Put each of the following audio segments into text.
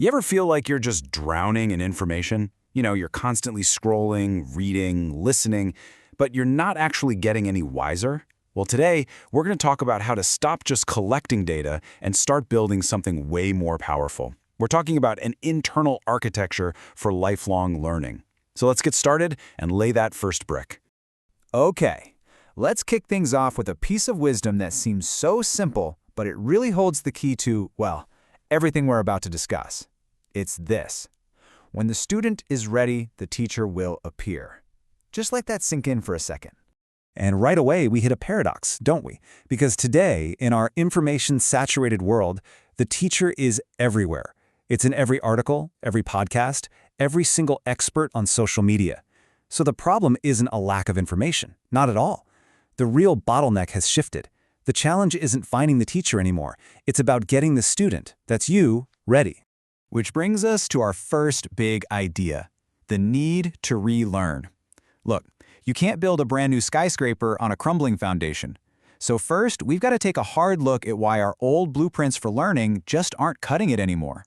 You ever feel like you're just drowning in information? You're constantly scrolling, reading, listening, but you're not actually getting any wiser? Well, today, we're going to talk about how to stop just collecting data and start building something way more powerful. We're talking about an internal architecture for lifelong learning. So let's get started and lay that first brick. Okay, let's kick things off with a piece of wisdom that seems so simple, but it really holds the key to, well, everything we're about to discuss. It's this. When the student is ready, the teacher will appear. Just let that sink in for a second. And right away, we hit a paradox, don't we? Because today, in our information-saturated world, the teacher is everywhere. It's in every article, every podcast, every single expert on social media. So the problem isn't a lack of information, not at all. The real bottleneck has shifted. The challenge isn't finding the teacher anymore. It's about getting the student, that's you, ready. Which brings us to our first big idea, the need to relearn. Look, you can't build a brand new skyscraper on a crumbling foundation. So first, we've got to take a hard look at why our old blueprints for learning just aren't cutting it anymore.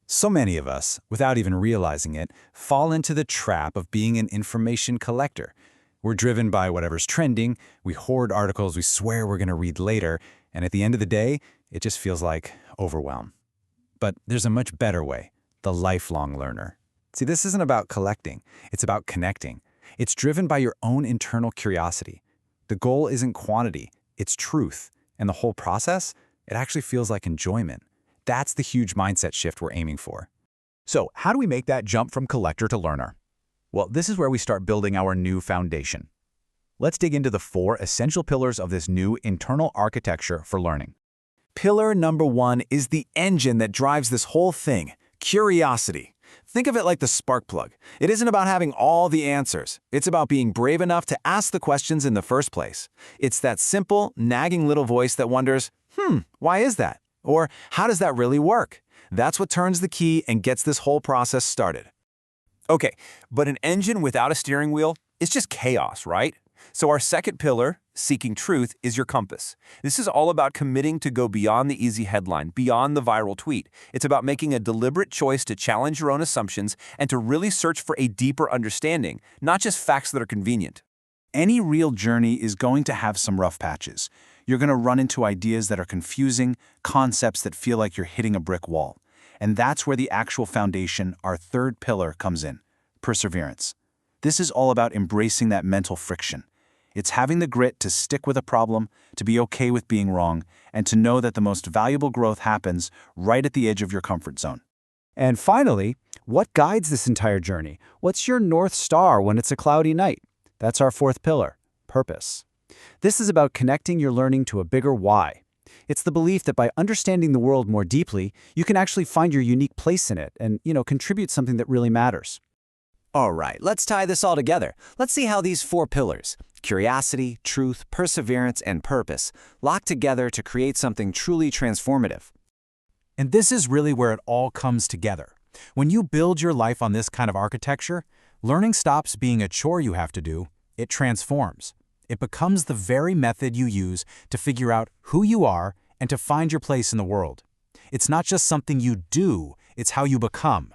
So many of us, without even realizing it, fall into the trap of being an information collector. We're driven by whatever's trending, we hoard articles we swear we're going to read later, and at the end of the day, it just feels like overwhelm. But there's a much better way, the lifelong learner. See, this isn't about collecting, it's about connecting. It's driven by your own internal curiosity. The goal isn't quantity, it's truth. And the whole process, it actually feels like enjoyment. That's the huge mindset shift we're aiming for. So how do we make that jump from collector to learner? Well, this is where we start building our new foundation. Let's dig into the 4 essential pillars of this new internal architecture for learning. Pillar number 1 is the engine that drives this whole thing, curiosity. Think of it like the spark plug. It isn't about having all the answers. It's about being brave enough to ask the questions in the first place. It's that simple, nagging little voice that wonders, why is that? Or how does that really work? That's what turns the key and gets this whole process started. Okay, but an engine without a steering wheel is just chaos, right? So our second pillar, seeking truth, is your compass. This is all about committing to go beyond the easy headline, beyond the viral tweet. It's about making a deliberate choice to challenge your own assumptions and to really search for a deeper understanding, not just facts that are convenient. Any real journey is going to have some rough patches. You're going to run into ideas that are confusing, concepts that feel like you're hitting a brick wall. And that's where the actual foundation, our third pillar, comes in, perseverance. This is all about embracing that mental friction. It's having the grit to stick with a problem, to be okay with being wrong, and to know that the most valuable growth happens right at the edge of your comfort zone. And finally, what guides this entire journey? What's your North Star when it's a cloudy night? That's our 4th pillar, purpose. This is about connecting your learning to a bigger why. It's the belief that by understanding the world more deeply, you can actually find your unique place in it and, contribute something that really matters. All right, let's tie this all together. Let's see how these 4 pillars, curiosity, truth, perseverance, and purpose, lock together to create something truly transformative. And this is really where it all comes together. When you build your life on this kind of architecture, learning stops being a chore you have to do. It transforms. It becomes the very method you use to figure out who you are and to find your place in the world. It's not just something you do, it's how you become.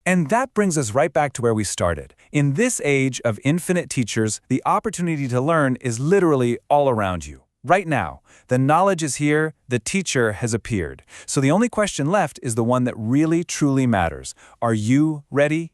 And that brings us right back to where we started. In this age of infinite teachers, the opportunity to learn is literally all around you. Right now, the knowledge is here, the teacher has appeared. So the only question left is the one that really, truly matters. Are you ready?